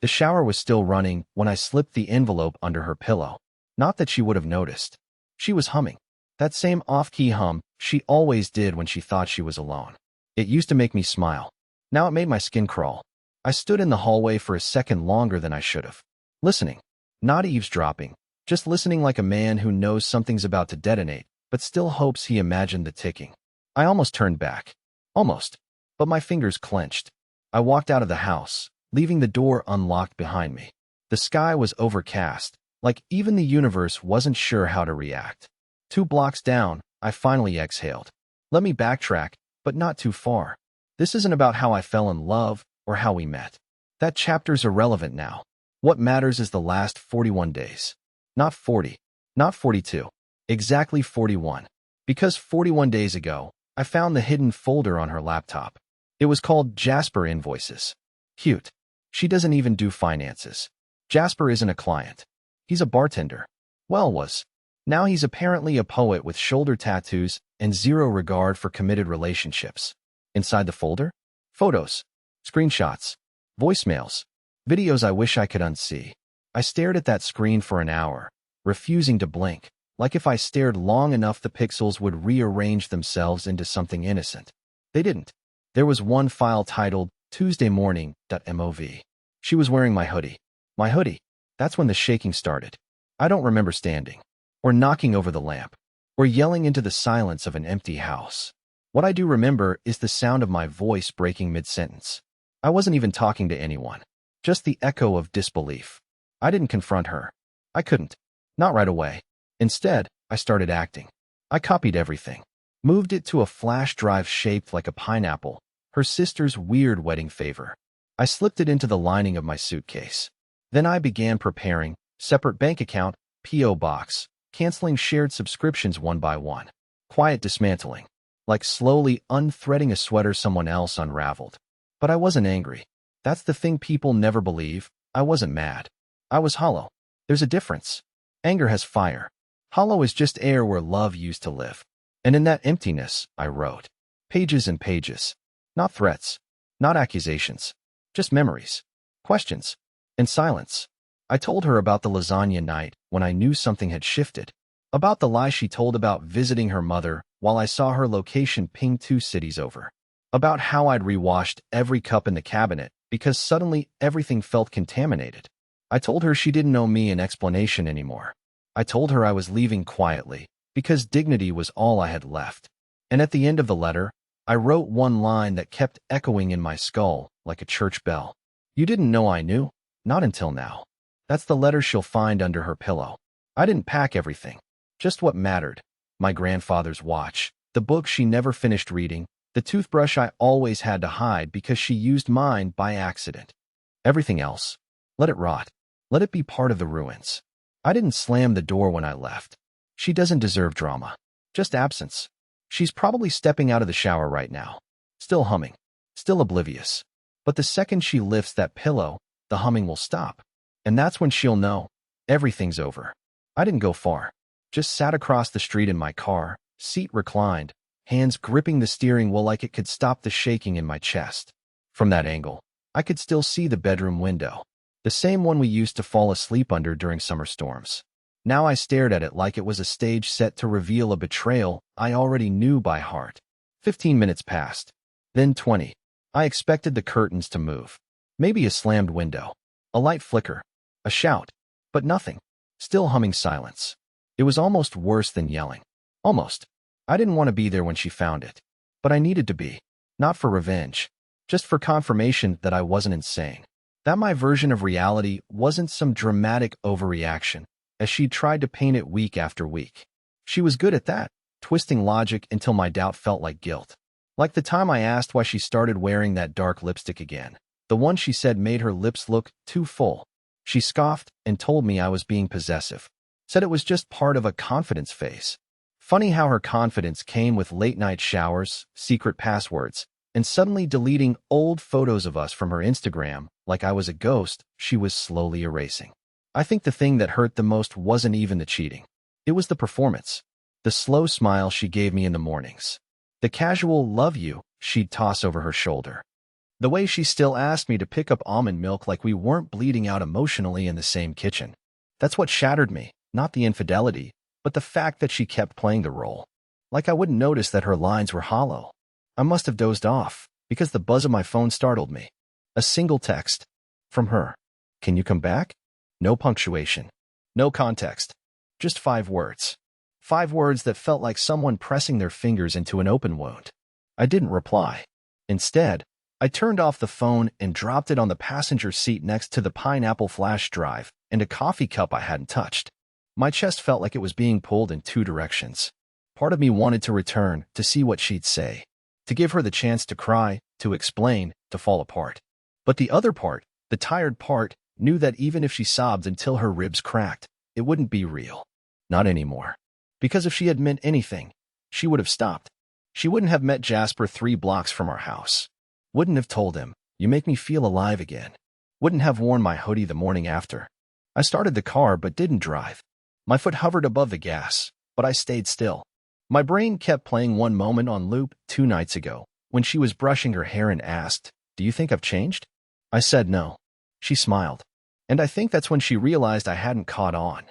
The shower was still running when I slipped the envelope under her pillow. Not that she would have noticed. She was humming. That same off-key hum she always did when she thought she was alone. It used to make me smile. Now it made my skin crawl. I stood in the hallway for a second longer than I should have. Listening. Not eavesdropping. Just listening like a man who knows something's about to detonate, but still hopes he imagined the ticking. I almost turned back. Almost. But my fingers clenched. I walked out of the house, leaving the door unlocked behind me. The sky was overcast, like even the universe wasn't sure how to react. 2 blocks down, I finally exhaled. Let me backtrack, but not too far. This isn't about how I fell in love or how we met. That chapter's irrelevant now. What matters is the last 41 days. Not 40. Not 42. Exactly 41. Because 41 days ago, I found the hidden folder on her laptop. It was called Jasper Invoices. Cute. She doesn't even do finances. Jasper isn't a client. He's a bartender. Well, was. Now he's apparently a poet with shoulder tattoos and zero regard for committed relationships. Inside the folder? Photos. Screenshots. Voicemails. Videos I wish I could unsee. I stared at that screen for an hour, refusing to blink, like if I stared long enough the pixels would rearrange themselves into something innocent. They didn't. There was one file titled TuesdayMorning.mov. She was wearing my hoodie. My hoodie. That's when the shaking started. I don't remember standing, or knocking over the lamp, or yelling into the silence of an empty house. What I do remember is the sound of my voice breaking mid-sentence. I wasn't even talking to anyone. Just the echo of disbelief. I didn't confront her. I couldn't. Not right away. Instead, I started acting. I copied everything. Moved it to a flash drive shaped like a pineapple, her sister's weird wedding favor. I slipped it into the lining of my suitcase. Then I began preparing, separate bank account, P.O. box, canceling shared subscriptions one by one. Quiet dismantling. Like slowly unthreading a sweater someone else unraveled. But I wasn't angry. That's the thing people never believe. I wasn't mad. I was hollow. There's a difference. Anger has fire. Hollow is just air where love used to live. And in that emptiness, I wrote. Pages and pages. Not threats. Not accusations. Just memories. Questions. And silence. I told her about the lasagna night when I knew something had shifted. About the lie she told about visiting her mother while I saw her location ping 2 cities over. About how I'd rewashed every cup in the cabinet because suddenly everything felt contaminated. I told her she didn't owe me an explanation anymore. I told her I was leaving quietly because dignity was all I had left. And at the end of the letter, I wrote one line that kept echoing in my skull like a church bell. You didn't know I knew? Not until now. That's the letter she'll find under her pillow. I didn't pack everything. Just what mattered. My grandfather's watch, the book she never finished reading, the toothbrush I always had to hide because she used mine by accident. Everything else. Let it rot. Let it be part of the ruins. I didn't slam the door when I left. She doesn't deserve drama. Just absence. She's probably stepping out of the shower right now. Still humming. Still oblivious. But the second she lifts that pillow, the humming will stop. And that's when she'll know. Everything's over. I didn't go far. Just sat across the street in my car, seat reclined, hands gripping the steering wheel like it could stop the shaking in my chest. From that angle, I could still see the bedroom window. The same one we used to fall asleep under during summer storms. Now I stared at it like it was a stage set to reveal a betrayal I already knew by heart. 15 minutes passed. Then 20. I expected the curtains to move. Maybe a slammed window. A light flicker. A shout. But nothing. Still humming silence. It was almost worse than yelling. Almost. I didn't want to be there when she found it. But I needed to be. Not for revenge. Just for confirmation that I wasn't insane. That my version of reality wasn't some dramatic overreaction, as she'd tried to paint it week after week. She was good at that, twisting logic until my doubt felt like guilt. Like the time I asked why she started wearing that dark lipstick again. The one she said made her lips look too full. She scoffed and told me I was being possessive. Said it was just part of a confidence phase. Funny how her confidence came with late-night showers, secret passwords, and suddenly deleting old photos of us from her Instagram like I was a ghost she was slowly erasing. I think the thing that hurt the most wasn't even the cheating. It was the performance. The slow smile she gave me in the mornings. The casual love you she'd toss over her shoulder. The way she still asked me to pick up almond milk like we weren't bleeding out emotionally in the same kitchen. That's what shattered me, not the infidelity, but the fact that she kept playing the role. Like I wouldn't notice that her lines were hollow. I must have dozed off, because the buzz of my phone startled me. A single text. From her. Can you come back? No punctuation. No context. Just 5 words. 5 words that felt like someone pressing their fingers into an open wound. I didn't reply. Instead, I turned off the phone and dropped it on the passenger seat next to the pineapple flash drive and a coffee cup I hadn't touched. My chest felt like it was being pulled in 2 directions. Part of me wanted to return, to see what she'd say, to give her the chance to cry, to explain, to fall apart. But the other part, the tired part, knew that even if she sobbed until her ribs cracked, it wouldn't be real. Not anymore. Because if she had meant anything, she would have stopped. She wouldn't have met Jasper 3 blocks from our house. Wouldn't have told him, "You make me feel alive again." Wouldn't have worn my hoodie the morning after. I started the car but didn't drive. My foot hovered above the gas, but I stayed still. My brain kept playing one moment on loop 2 nights ago, when she was brushing her hair and asked, "Do you think I've changed?" I said no. She smiled. And I think that's when she realized I hadn't caught on.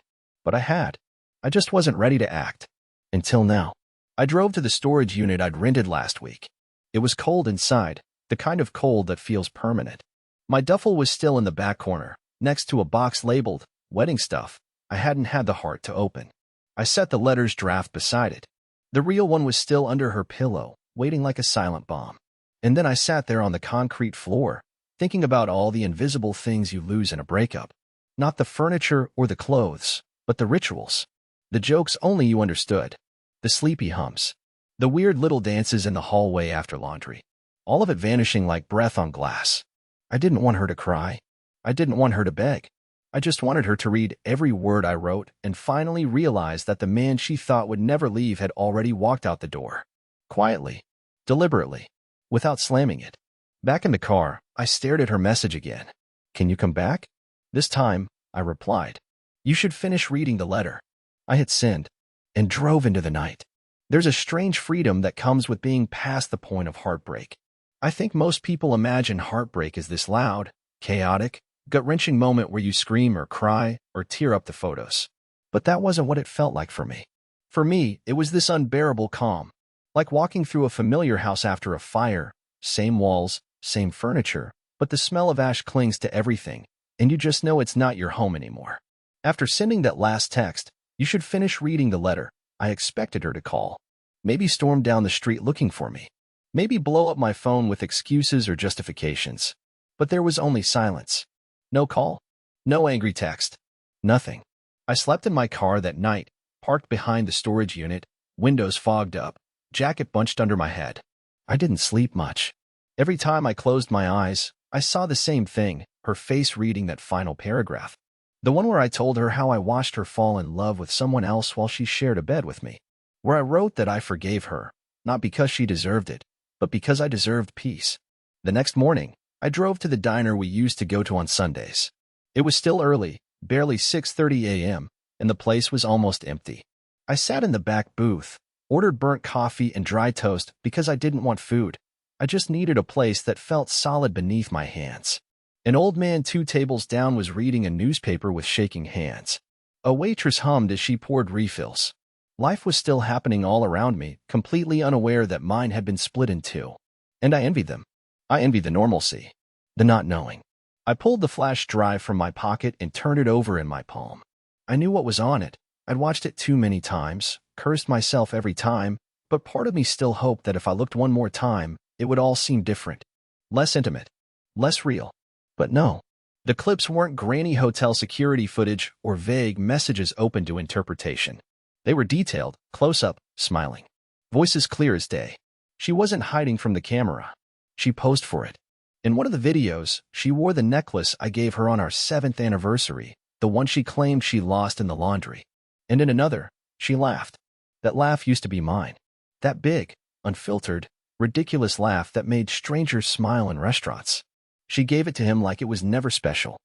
But I had. I just wasn't ready to act. Until now. I drove to the storage unit I'd rented last week. It was cold inside, the kind of cold that feels permanent. My duffel was still in the back corner, next to a box labeled, "Wedding Stuff," I hadn't had the heart to open. I set the letter's draft beside it. The real one was still under her pillow, waiting like a silent bomb. And then I sat there on the concrete floor, thinking about all the invisible things you lose in a breakup. Not the furniture or the clothes, but the rituals. The jokes only you understood. The sleepy hums. The weird little dances in the hallway after laundry. All of it vanishing like breath on glass. I didn't want her to cry. I didn't want her to beg. I just wanted her to read every word I wrote and finally realize that the man she thought would never leave had already walked out the door. Quietly. Deliberately. Without slamming it. Back in the car, I stared at her message again. "Can you come back?" This time, I replied. "You should finish reading the letter." I had sinned. And drove into the night. There's a strange freedom that comes with being past the point of heartbreak. I think most people imagine heartbreak as this loud, chaotic, gut-wrenching moment where you scream or cry or tear up the photos. But that wasn't what it felt like for me. For me, it was this unbearable calm. Like walking through a familiar house after a fire, same walls, same furniture, but the smell of ash clings to everything, and you just know it's not your home anymore. After sending that last text, "You should finish reading the letter," I expected her to call. Maybe storm down the street looking for me. Maybe blow up my phone with excuses or justifications. But there was only silence. No call. No angry text. Nothing. I slept in my car that night, parked behind the storage unit, windows fogged up, jacket bunched under my head. I didn't sleep much. Every time I closed my eyes, I saw the same thing, her face reading that final paragraph. The one where I told her how I watched her fall in love with someone else while she shared a bed with me. Where I wrote that I forgave her, not because she deserved it, but because I deserved peace. The next morning, I drove to the diner we used to go to on Sundays. It was still early, barely 6:30 a.m., and the place was almost empty. I sat in the back booth, ordered burnt coffee and dry toast because I didn't want food. I just needed a place that felt solid beneath my hands. An old man 2 tables down was reading a newspaper with shaking hands. A waitress hummed as she poured refills. Life was still happening all around me, completely unaware that mine had been split in 2. And I envied them. I envied the normalcy. The not knowing. I pulled the flash drive from my pocket and turned it over in my palm. I knew what was on it. I'd watched it too many times, cursed myself every time, but part of me still hoped that if I looked one more time, it would all seem different. Less intimate. Less real. But no. The clips weren't grainy hotel security footage or vague messages open to interpretation. They were detailed, close-up, smiling. Voices clear as day. She wasn't hiding from the camera. She posed for it. In one of the videos, she wore the necklace I gave her on our 7th anniversary, the one she claimed she lost in the laundry. And in another, she laughed. That laugh used to be mine. That big, unfiltered, ridiculous laugh that made strangers smile in restaurants. She gave it to him like it was never special.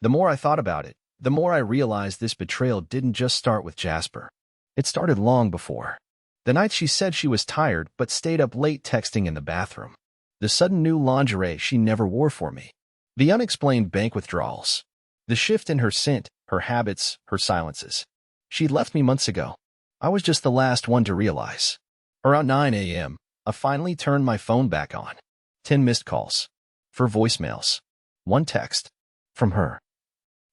The more I thought about it, the more I realized this betrayal didn't just start with Jasper. It started long before. The night she said she was tired but stayed up late texting in the bathroom. The sudden new lingerie she never wore for me. The unexplained bank withdrawals. The shift in her scent, her habits, her silences. She'd left me months ago. I was just the last one to realize. Around 9 a.m., I finally turned my phone back on. 10 missed calls. 4 voicemails. 1 text. From her.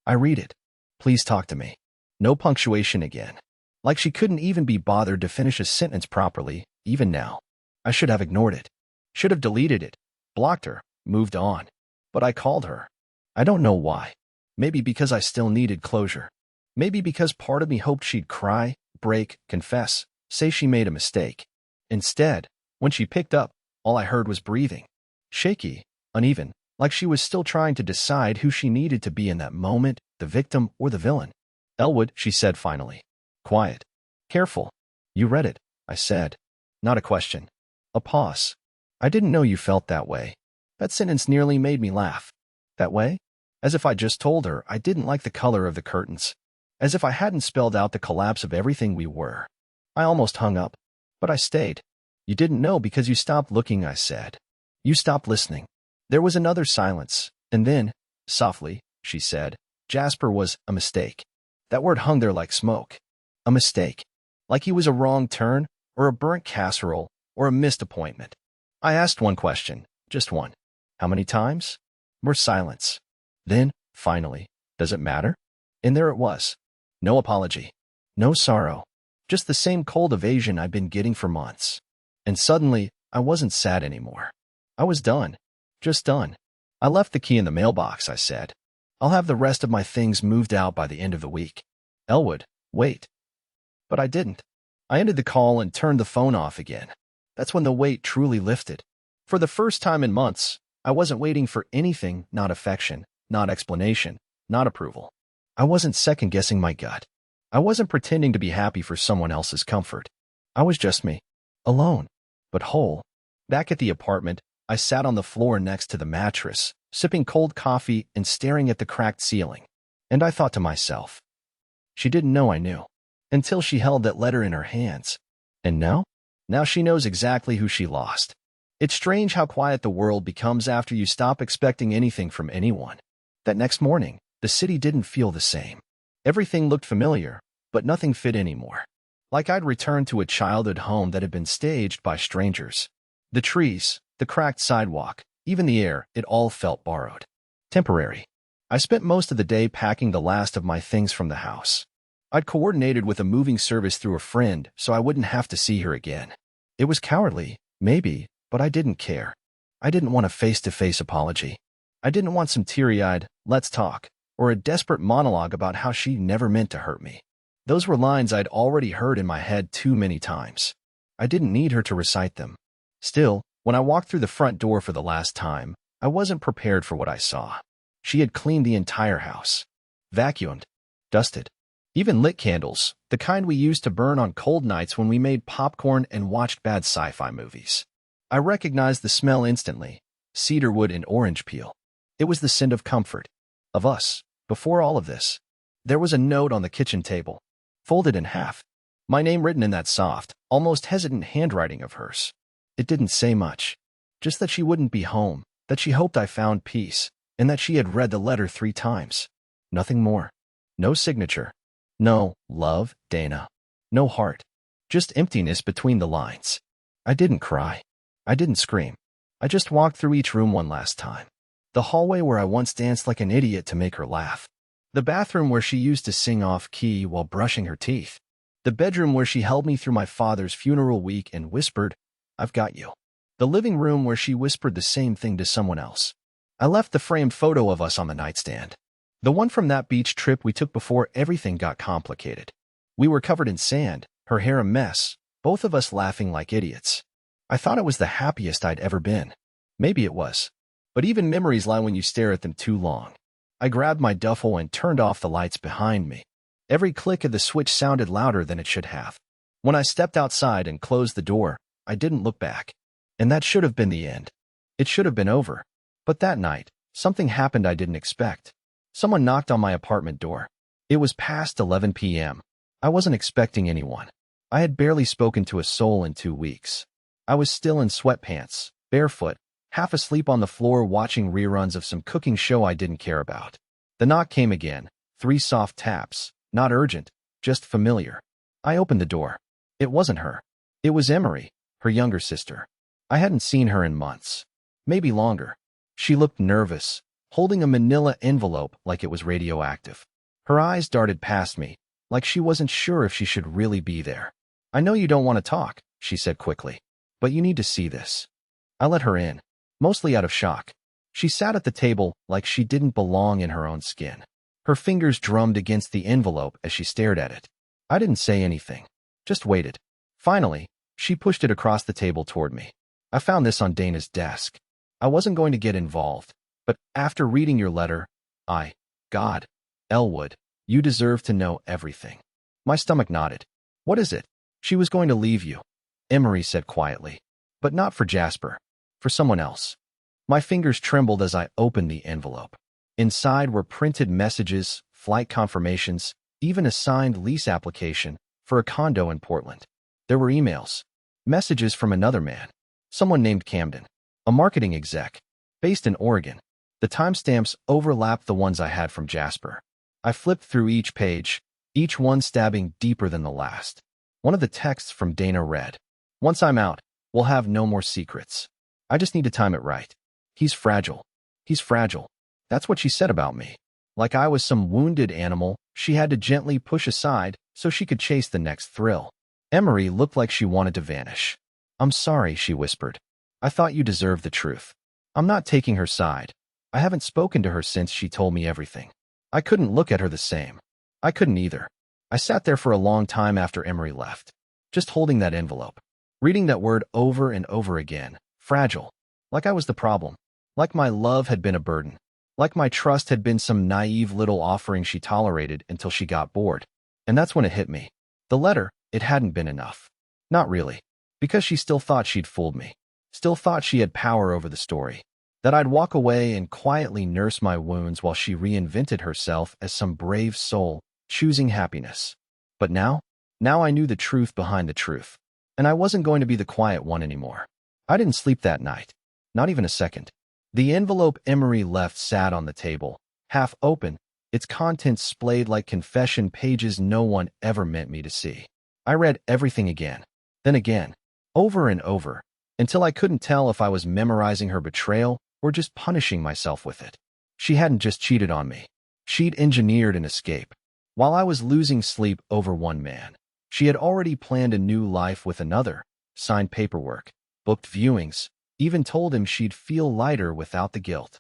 I read it. Please talk to me. No punctuation again. Like she couldn't even be bothered to finish a sentence properly, even now. I should have ignored it. Should have deleted it. Blocked her. Moved on. But I called her. I don't know why. Maybe because I still needed closure. Maybe because part of me hoped she'd cry, break, confess, say she made a mistake. Instead, when she picked up, all I heard was breathing. Shaky, uneven, like she was still trying to decide who she needed to be in that moment, the victim or the villain. Elwood, she said finally. Quiet. Careful. You read it, I said. Not a question. A pause. I didn't know you felt that way. That sentence nearly made me laugh. That way? As if I just told her I didn't like the color of the curtains. As if I hadn't spelled out the collapse of everything we were. I almost hung up. But I stayed. You didn't know because you stopped looking, I said. You stopped listening. There was another silence, and then, softly, she said, Jasper was a mistake. That word hung there like smoke. A mistake. Like he was a wrong turn, or a burnt casserole, or a missed appointment. I asked one question, just one. How many times? More silence. Then, finally, does it matter? And there it was. No apology. No sorrow. Just the same cold evasion I'd been getting for months. And suddenly, I wasn't sad anymore. I was done. Just done. I left the key in the mailbox, I said. I'll have the rest of my things moved out by the end of the week. Elwood, wait. But I didn't. I ended the call and turned the phone off again. That's when the weight truly lifted. For the first time in months, I wasn't waiting for anything, not affection, not explanation, not approval. I wasn't second-guessing my gut. I wasn't pretending to be happy for someone else's comfort. I was just me. Alone, but whole. Back at the apartment, I sat on the floor next to the mattress, sipping cold coffee and staring at the cracked ceiling. And I thought to myself, she didn't know I knew, until she held that letter in her hands. And now? Now she knows exactly who she lost. It's strange how quiet the world becomes after you stop expecting anything from anyone. That next morning, the city didn't feel the same. Everything looked familiar, but nothing fit anymore. Like I'd returned to a childhood home that had been staged by strangers. The trees, the cracked sidewalk, even the air, it all felt borrowed. Temporary. I spent most of the day packing the last of my things from the house. I'd coordinated with a moving service through a friend so I wouldn't have to see her again. It was cowardly, maybe, but I didn't care. I didn't want a face-to-face apology. I didn't want some teary-eyed, let's talk, or a desperate monologue about how she never meant to hurt me. Those were lines I'd already heard in my head too many times. I didn't need her to recite them. Still, when I walked through the front door for the last time, I wasn't prepared for what I saw. She had cleaned the entire house. Vacuumed. Dusted. Even lit candles, the kind we used to burn on cold nights when we made popcorn and watched bad sci-fi movies. I recognized the smell instantly. Cedarwood and orange peel. It was the scent of comfort. Of us. Before all of this. There was a note on the kitchen table. Folded in half. My name written in that soft, almost hesitant handwriting of hers. It didn't say much. Just that she wouldn't be home, that she hoped I found peace, and that she had read the letter 3 times. Nothing more. No signature. No, love, Dana. No heart. Just emptiness between the lines. I didn't cry. I didn't scream. I just walked through each room one last time. The hallway where I once danced like an idiot to make her laugh. The bathroom where she used to sing off-key while brushing her teeth. The bedroom where she held me through my father's funeral week and whispered, I've got you. The living room where she whispered the same thing to someone else. I left the framed photo of us on the nightstand. The one from that beach trip we took before everything got complicated. We were covered in sand, her hair a mess, both of us laughing like idiots. I thought it was the happiest I'd ever been. Maybe it was. But even memories lie when you stare at them too long. I grabbed my duffel and turned off the lights behind me. Every click of the switch sounded louder than it should have. When I stepped outside and closed the door, I didn't look back. And that should have been the end. It should have been over. But that night, something happened I didn't expect. Someone knocked on my apartment door. It was past 11 p.m. I wasn't expecting anyone. I had barely spoken to a soul in 2 weeks. I was still in sweatpants, barefoot, half asleep on the floor watching reruns of some cooking show I didn't care about. The knock came again, 3 soft taps, not urgent, just familiar. I opened the door. It wasn't her. It was Emery, her younger sister. I hadn't seen her in months. Maybe longer. She looked nervous, holding a manila envelope like it was radioactive. Her eyes darted past me, like she wasn't sure if she should really be there. "I know you don't want to talk," she said quickly, "but you need to see this." I let her in, mostly out of shock. She sat at the table like she didn't belong in her own skin. Her fingers drummed against the envelope as she stared at it. I didn't say anything, just waited. Finally, she pushed it across the table toward me. "I found this on Dana's desk. I wasn't going to get involved, but after reading your letter, God, Elwood, you deserve to know everything." My stomach nodded. "What is it?" "She was going to leave you," Emery said quietly. "But not for Jasper. For someone else." My fingers trembled as I opened the envelope. Inside were printed messages, flight confirmations, even a signed lease application for a condo in Portland. There were emails, messages from another man, someone named Camden, a marketing exec, based in Oregon. The timestamps overlapped the ones I had from Jasper. I flipped through each page, each one stabbing deeper than the last. One of the texts from Dana read, "Once I'm out, we'll have no more secrets. I just need to time it right. He's fragile. He's fragile." That's what she said about me. Like I was some wounded animal she had to gently push aside so she could chase the next thrill. Emery looked like she wanted to vanish. "I'm sorry," she whispered. "I thought you deserved the truth." I'm not taking her side. I haven't spoken to her since she told me everything. I couldn't look at her the same. I couldn't either. I sat there for a long time after Emery left, just holding that envelope, reading that word over and over again, fragile, like I was the problem, like my love had been a burden, like my trust had been some naive little offering she tolerated until she got bored. And that's when it hit me. The letter, it hadn't been enough. Not really. Because she still thought she'd fooled me. Still thought she had power over the story. That I'd walk away and quietly nurse my wounds while she reinvented herself as some brave soul, choosing happiness. But now I knew the truth behind the truth. And I wasn't going to be the quiet one anymore. I didn't sleep that night. Not even a second. The envelope Emery left sat on the table, half open, its contents splayed like confession pages no one ever meant me to see. I read everything again, then again, over and over, until I couldn't tell if I was memorizing her betrayal or just punishing myself with it. She hadn't just cheated on me. She'd engineered an escape. While I was losing sleep over one man, she had already planned a new life with another, signed paperwork, booked viewings, even told him she'd feel lighter without the guilt.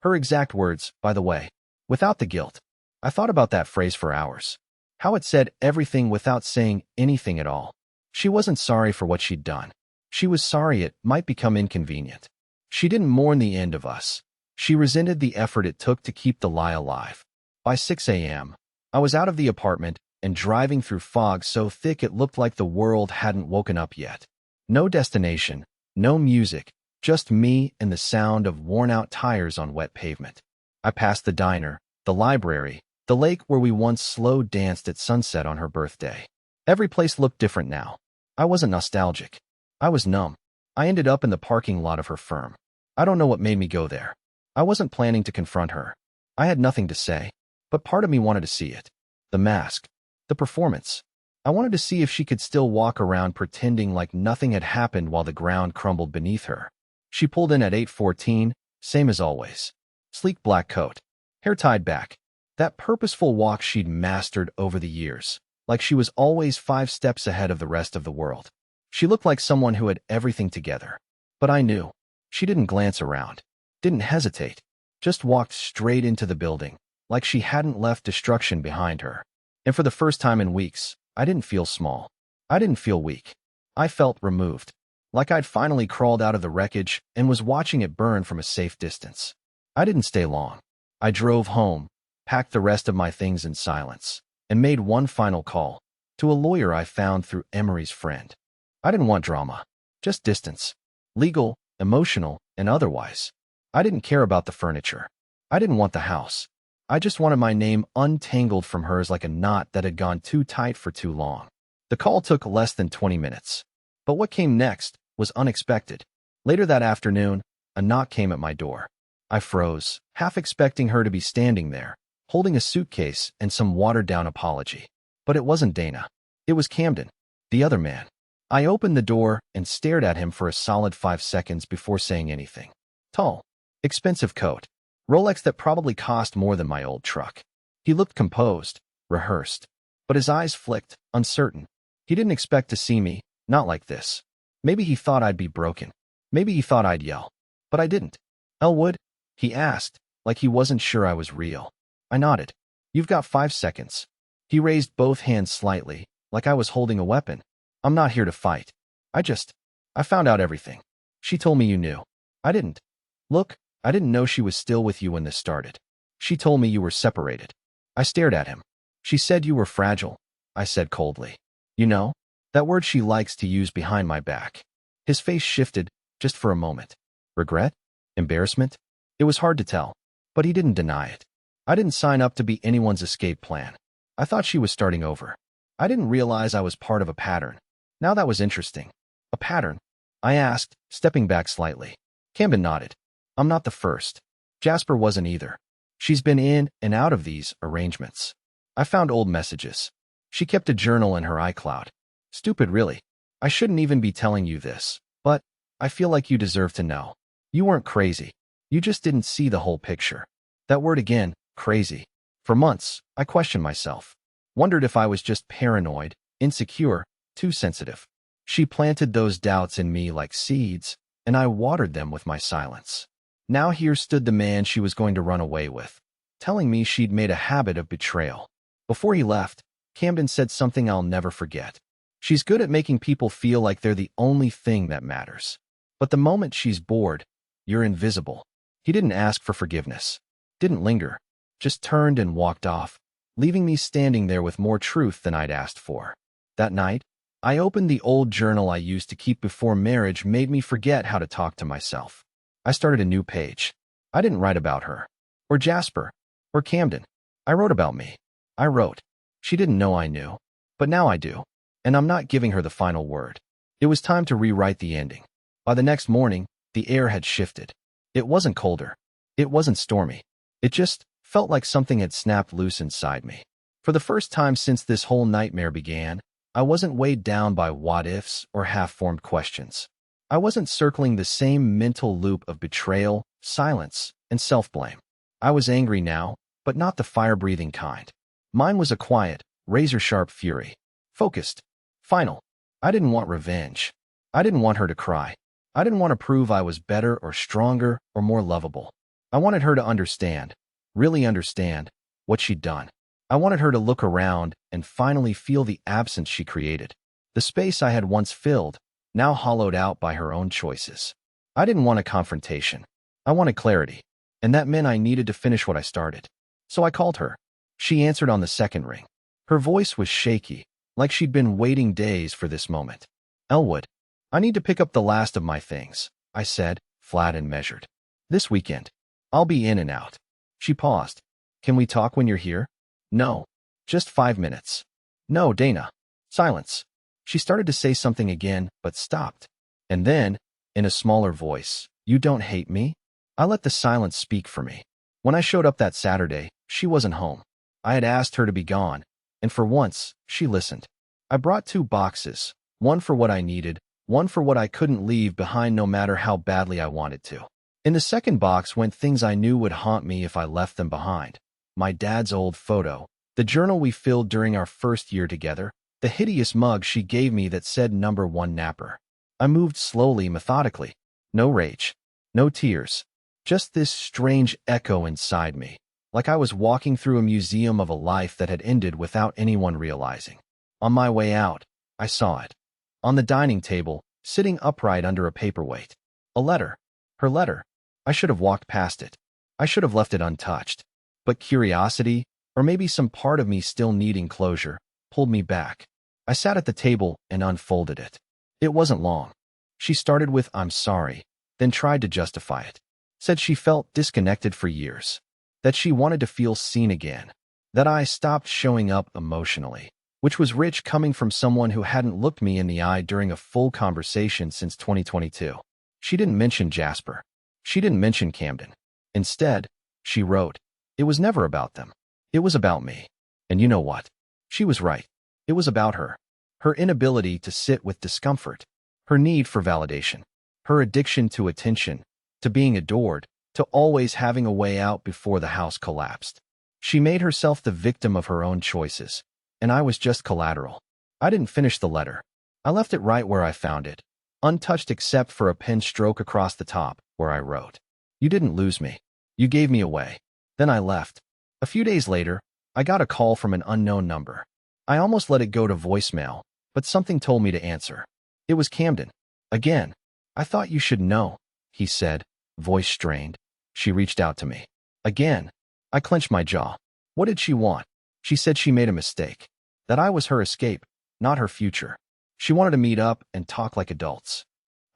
Her exact words, by the way, without the guilt. I thought about that phrase for hours. How it said everything without saying anything at all. She wasn't sorry for what she'd done. She was sorry it might become inconvenient. She didn't mourn the end of us. She resented the effort it took to keep the lie alive. By 6 a.m., I was out of the apartment and driving through fog so thick it looked like the world hadn't woken up yet. No destination, no music, just me and the sound of worn-out tires on wet pavement. I passed the diner, the library, the lake where we once slow danced at sunset on her birthday. Every place looked different now. I wasn't nostalgic. I was numb. I ended up in the parking lot of her firm. I don't know what made me go there. I wasn't planning to confront her. I had nothing to say, but part of me wanted to see it. The mask. The performance. I wanted to see if she could still walk around pretending like nothing had happened while the ground crumbled beneath her. She pulled in at 8:14, same as always. Sleek black coat. Hair tied back. That purposeful walk she'd mastered over the years, like she was always 5 steps ahead of the rest of the world. She looked like someone who had everything together. But I knew. She didn't glance around. Didn't hesitate. Just walked straight into the building, like she hadn't left destruction behind her. And for the first time in weeks, I didn't feel small. I didn't feel weak. I felt removed. Like I'd finally crawled out of the wreckage and was watching it burn from a safe distance. I didn't stay long. I drove home, packed the rest of my things in silence, and made one final call to a lawyer I found through Emery's friend. I didn't want drama, just distance. Legal, emotional, and otherwise. I didn't care about the furniture. I didn't want the house. I just wanted my name untangled from hers like a knot that had gone too tight for too long. The call took less than 20 minutes. But what came next was unexpected. Later that afternoon, a knock came at my door. I froze, half expecting her to be standing there, holding a suitcase and some watered-down apology. But it wasn't Dana. It was Camden, the other man. I opened the door and stared at him for a solid 5 seconds before saying anything. Tall, expensive coat, Rolex that probably cost more than my old truck. He looked composed, rehearsed, but his eyes flicked, uncertain. He didn't expect to see me, not like this. Maybe he thought I'd be broken. Maybe he thought I'd yell. But I didn't. Elwood? He asked, like he wasn't sure I was real. I nodded. You've got 5 seconds. He raised both hands slightly, like I was holding a weapon. I'm not here to fight. I found out everything. She told me you knew. I didn't. Look, I didn't know she was still with you when this started. She told me you were separated. I stared at him. She said you were fragile, I said coldly. You know, that word she likes to use behind my back. His face shifted, just for a moment. Regret? Embarrassment? It was hard to tell, but he didn't deny it. I didn't sign up to be anyone's escape plan. I thought she was starting over. I didn't realize I was part of a pattern. Now that was interesting. A pattern? I asked, stepping back slightly. Camden nodded. I'm not the first. Jasper wasn't either. She's been in and out of these arrangements. I found old messages. She kept a journal in her iCloud. Stupid, really. I shouldn't even be telling you this, but I feel like you deserve to know. You weren't crazy. You just didn't see the whole picture. That word again, crazy. For months, I questioned myself. Wondered if I was just paranoid, insecure, too sensitive. She planted those doubts in me like seeds, and I watered them with my silence. Now here stood the man she was going to run away with, telling me she'd made a habit of betrayal. Before he left, Camden said something I'll never forget. She's good at making people feel like they're the only thing that matters. But the moment she's bored, you're invisible. He didn't ask for forgiveness. Didn't linger. Just turned and walked off, leaving me standing there with more truth than I'd asked for. That night, I opened the old journal I used to keep before marriage made me forget how to talk to myself. I started a new page. I didn't write about her, or Jasper, or Camden. I wrote about me. I wrote. She didn't know I knew, but now I do, and I'm not giving her the final word. It was time to rewrite the ending. By the next morning, the air had shifted. It wasn't colder. It wasn't stormy. It just felt like something had snapped loose inside me. For the first time since this whole nightmare began, I wasn't weighed down by what-ifs or half-formed questions. I wasn't circling the same mental loop of betrayal, silence, and self-blame. I was angry now, but not the fire-breathing kind. Mine was a quiet, razor-sharp fury. Focused. Final. I didn't want revenge. I didn't want her to cry. I didn't want to prove I was better or stronger or more lovable. I wanted her to understand, really understand, what she'd done. I wanted her to look around and finally feel the absence she created. The space I had once filled, now hollowed out by her own choices. I didn't want a confrontation. I wanted clarity, and that meant I needed to finish what I started. So I called her. She answered on the second ring. Her voice was shaky, like she'd been waiting days for this moment. Elwood, I need to pick up the last of my things, I said, flat and measured. This weekend. I'll be in and out. She paused. Can we talk when you're here? No. Just 5 minutes. No, Dana. Silence. She started to say something again, but stopped. And then, in a smaller voice, you don't hate me? I let the silence speak for me. When I showed up that Saturday, she wasn't home. I had asked her to be gone, and for once, she listened. I brought 2 boxes, one for what I needed, one for what I couldn't leave behind no matter how badly I wanted to. In the second box went things I knew would haunt me if I left them behind. My dad's old photo, the journal we filled during our first year together, the hideous mug she gave me that said #1 napper. I moved slowly, methodically. No rage. No tears. Just this strange echo inside me, like I was walking through a museum of a life that had ended without anyone realizing. On my way out, I saw it. On the dining table, sitting upright under a paperweight. A letter. Her letter. I should have walked past it. I should have left it untouched. But curiosity, or maybe some part of me still needing closure, pulled me back. I sat at the table and unfolded it. It wasn't long. She started with, I'm sorry, then tried to justify it. Said she felt disconnected for years. That she wanted to feel seen again. That I stopped showing up emotionally. Which was rich coming from someone who hadn't looked me in the eye during a full conversation since 2022. She didn't mention Jasper. She didn't mention Camden. Instead, she wrote, "It was never about them. It was about me." And you know what? She was right. It was about her. Her inability to sit with discomfort. Her need for validation. Her addiction to attention, to being adored, to always having a way out before the house collapsed. She made herself the victim of her own choices, and I was just collateral. I didn't finish the letter. I left it right where I found it, untouched except for a pen stroke across the top, where I wrote, "You didn't lose me. You gave me away." Then I left. A few days later, I got a call from an unknown number. I almost let it go to voicemail, but something told me to answer. It was Camden. Again. "I thought you should know," he said, voice strained. She reached out to me. Again. I clenched my jaw. What did she want? She said she made a mistake. That I was her escape, not her future. She wanted to meet up and talk like adults.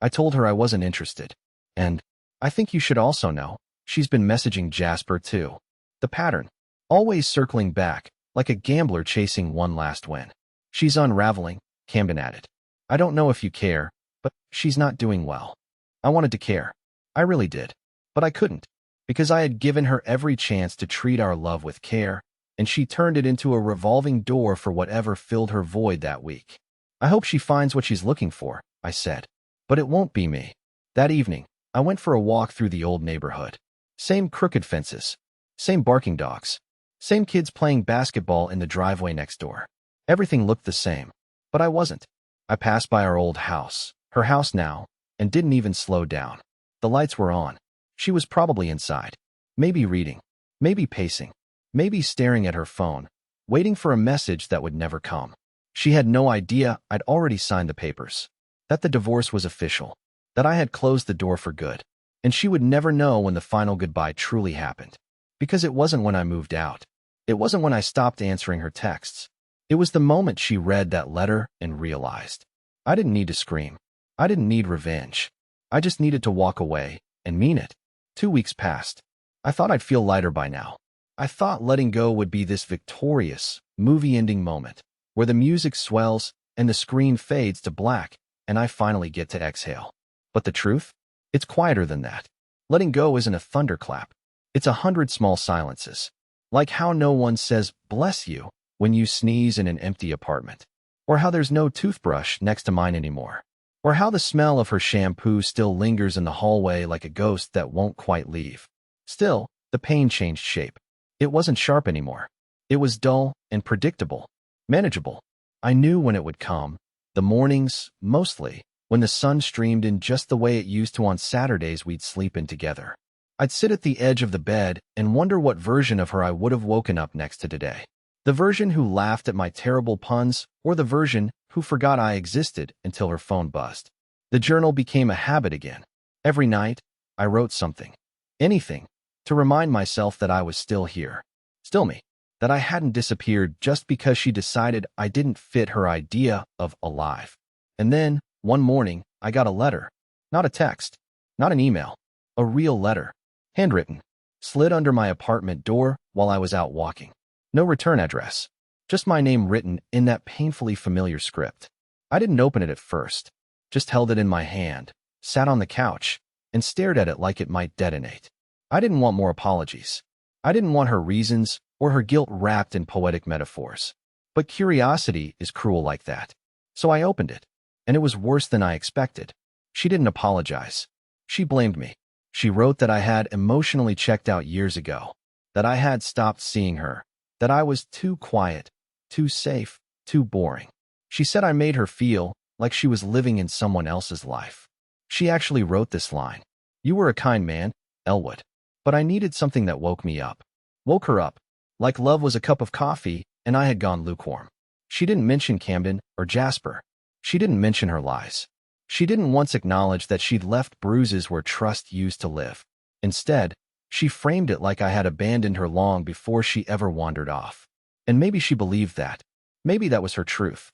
I told her I wasn't interested. And I think you should also know, she's been messaging Jasper too. The pattern. Always circling back, like a gambler chasing one last win. "She's unraveling," Camden added. "I don't know if you care, but she's not doing well." I wanted to care. I really did. But I couldn't, because I had given her every chance to treat our love with care, and she turned it into a revolving door for whatever filled her void that week. "I hope she finds what she's looking for," I said. "But it won't be me." That evening, I went for a walk through the old neighborhood. Same crooked fences. Same barking dogs. Same kids playing basketball in the driveway next door. Everything looked the same. But I wasn't. I passed by our old house, her house now, and didn't even slow down. The lights were on. She was probably inside. Maybe reading. Maybe pacing. Maybe staring at her phone, waiting for a message that would never come. She had no idea I'd already signed the papers. That the divorce was official. That I had closed the door for good. And she would never know when the final goodbye truly happened. Because it wasn't when I moved out. It wasn't when I stopped answering her texts. It was the moment she read that letter and realized. I didn't need to scream. I didn't need revenge. I just needed to walk away and mean it. 2 weeks passed. I thought I'd feel lighter by now. I thought letting go would be this victorious, movie-ending moment, where the music swells and the screen fades to black, and I finally get to exhale. But the truth? It's quieter than that. Letting go isn't a thunderclap. It's 100 small silences. Like how no one says, "Bless you," when you sneeze in an empty apartment. Or how there's no toothbrush next to mine anymore. Or how the smell of her shampoo still lingers in the hallway like a ghost that won't quite leave. Still, the pain changed shape. It wasn't sharp anymore. It was dull and predictable. Manageable. I knew when it would come. The mornings, mostly, when the sun streamed in just the way it used to on Saturdays we'd sleep in together. I'd sit at the edge of the bed and wonder what version of her I would have woken up next to today. The version who laughed at my terrible puns, or the version who forgot I existed until her phone buzzed. The journal became a habit again. Every night, I wrote something. Anything. To remind myself that I was still here. Still me. That I hadn't disappeared just because she decided I didn't fit her idea of alive. And then, one morning, I got a letter. Not a text. Not an email. A real letter. Handwritten. Slid under my apartment door while I was out walking. No return address. Just my name written in that painfully familiar script. I didn't open it at first. Just held it in my hand, sat on the couch, and stared at it like it might detonate. I didn't want more apologies. I didn't want her reasons or her guilt wrapped in poetic metaphors. But curiosity is cruel like that. So I opened it, and it was worse than I expected. She didn't apologize. She blamed me. She wrote that I had emotionally checked out years ago, that I had stopped seeing her, that I was too quiet, too safe, too boring. She said I made her feel like she was living in someone else's life. She actually wrote this line. "You were a kind man, Elwood. But I needed something that woke me up." Woke her up. Like love was a cup of coffee and I had gone lukewarm. She didn't mention Camden or Jasper. She didn't mention her lies. She didn't once acknowledge that she'd left bruises where trust used to live. Instead, she framed it like I had abandoned her long before she ever wandered off. And maybe she believed that. Maybe that was her truth.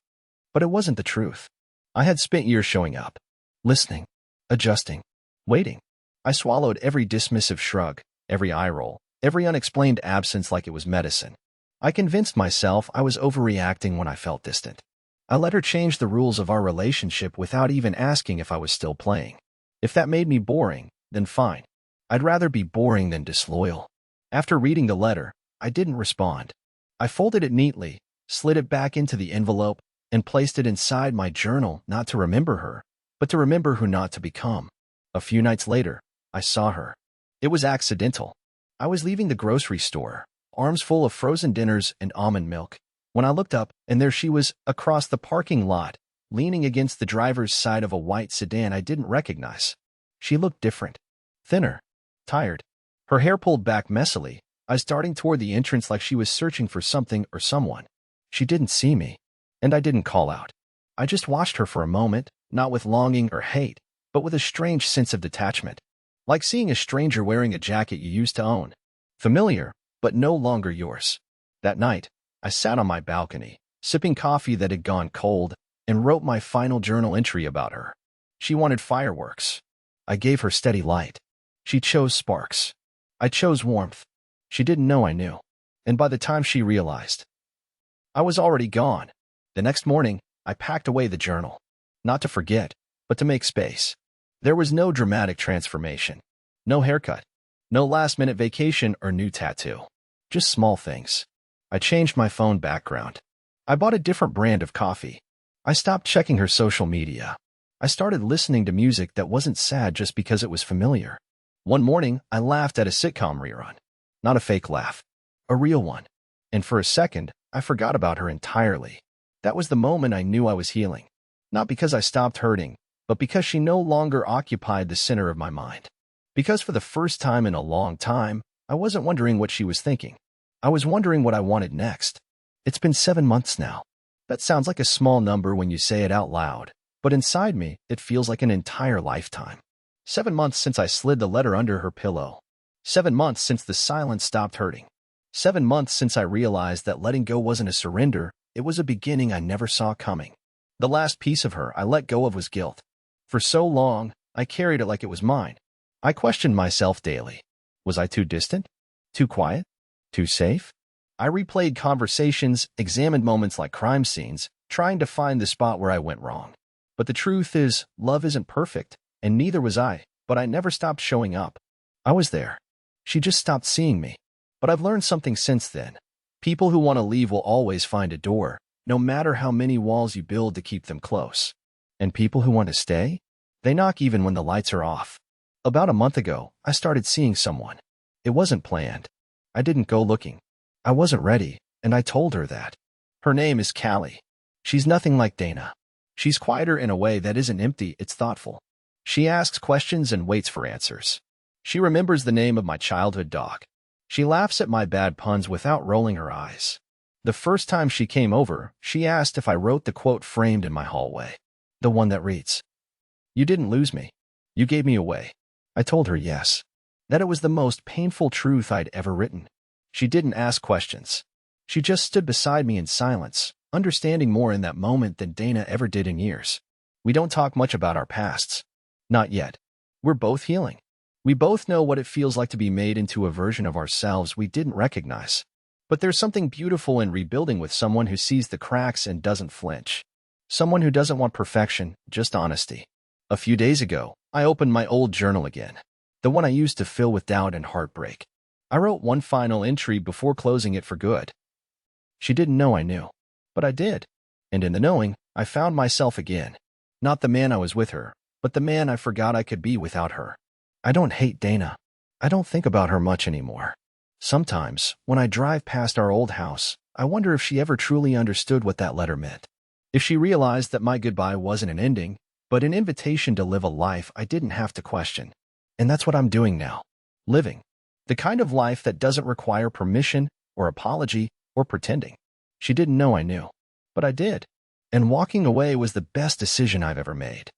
But it wasn't the truth. I had spent years showing up, listening, adjusting, waiting. I swallowed every dismissive shrug, every eye roll, every unexplained absence like it was medicine. I convinced myself I was overreacting when I felt distant. I let her change the rules of our relationship without even asking if I was still playing. If that made me boring, then fine. I'd rather be boring than disloyal. After reading the letter, I didn't respond. I folded it neatly, slid it back into the envelope, and placed it inside my journal, not to remember her, but to remember who not to become. A few nights later, I saw her. It was accidental. I was leaving the grocery store, arms full of frozen dinners and almond milk, when I looked up, and there she was, across the parking lot, leaning against the driver's side of a white sedan I didn't recognize. She looked different. Thinner. Tired. Her hair pulled back messily, eyes darting toward the entrance like she was searching for something or someone. She didn't see me, and I didn't call out. I just watched her for a moment, not with longing or hate, but with a strange sense of detachment. Like seeing a stranger wearing a jacket you used to own. Familiar, but no longer yours. That night, I sat on my balcony, sipping coffee that had gone cold, and wrote my final journal entry about her. She wanted fireworks. I gave her steady light. She chose sparks. I chose warmth. She didn't know I knew. And by the time she realized, I was already gone. The next morning, I packed away the journal. Not to forget, but to make space. There was no dramatic transformation. No haircut. No last-minute vacation or new tattoo. Just small things. I changed my phone background. I bought a different brand of coffee. I stopped checking her social media. I started listening to music that wasn't sad just because it was familiar. One morning, I laughed at a sitcom rerun. Not a fake laugh. A real one. And for a second, I forgot about her entirely. That was the moment I knew I was healing. Not because I stopped hurting, but because she no longer occupied the center of my mind. Because for the first time in a long time, I wasn't wondering what she was thinking. I was wondering what I wanted next. It's been 7 months now. That sounds like a small number when you say it out loud, but inside me, it feels like an entire lifetime. 7 months since I slid the letter under her pillow. 7 months since the silence stopped hurting. 7 months since I realized that letting go wasn't a surrender, it was a beginning I never saw coming. The last piece of her I let go of was guilt. For so long, I carried it like it was mine. I questioned myself daily. Was I too distant? Too quiet? Too safe? I replayed conversations, examined moments like crime scenes, trying to find the spot where I went wrong. But the truth is, love isn't perfect, and neither was I, but I never stopped showing up. I was there. She just stopped seeing me. But I've learned something since then. People who want to leave will always find a door, no matter how many walls you build to keep them close. And people who want to stay? They knock even when the lights are off. About a month ago, I started seeing someone. It wasn't planned. I didn't go looking. I wasn't ready, and I told her that. Her name is Callie. She's nothing like Dana. She's quieter in a way that isn't empty, it's thoughtful. She asks questions and waits for answers. She remembers the name of my childhood dog. She laughs at my bad puns without rolling her eyes. The first time she came over, she asked if I wrote the quote framed in my hallway. The one that reads, "You didn't lose me. You gave me away." I told her yes. That it was the most painful truth I'd ever written. She didn't ask questions. She just stood beside me in silence, understanding more in that moment than Dana ever did in years. We don't talk much about our pasts. Not yet. We're both healing. We both know what it feels like to be made into a version of ourselves we didn't recognize. But there's something beautiful in rebuilding with someone who sees the cracks and doesn't flinch. Someone who doesn't want perfection, just honesty. A few days ago, I opened my old journal again. The one I used to fill with doubt and heartbreak. I wrote one final entry before closing it for good. She didn't know I knew, but I did. And in the knowing, I found myself again. Not the man I was with her, but the man I forgot I could be without her. I don't hate Dana. I don't think about her much anymore. Sometimes, when I drive past our old house, I wonder if she ever truly understood what that letter meant. If she realized that my goodbye wasn't an ending, but an invitation to live a life I didn't have to question. And that's what I'm doing now. Living. The kind of life that doesn't require permission, or apology, or pretending. She didn't know I knew. But I did. And walking away was the best decision I've ever made.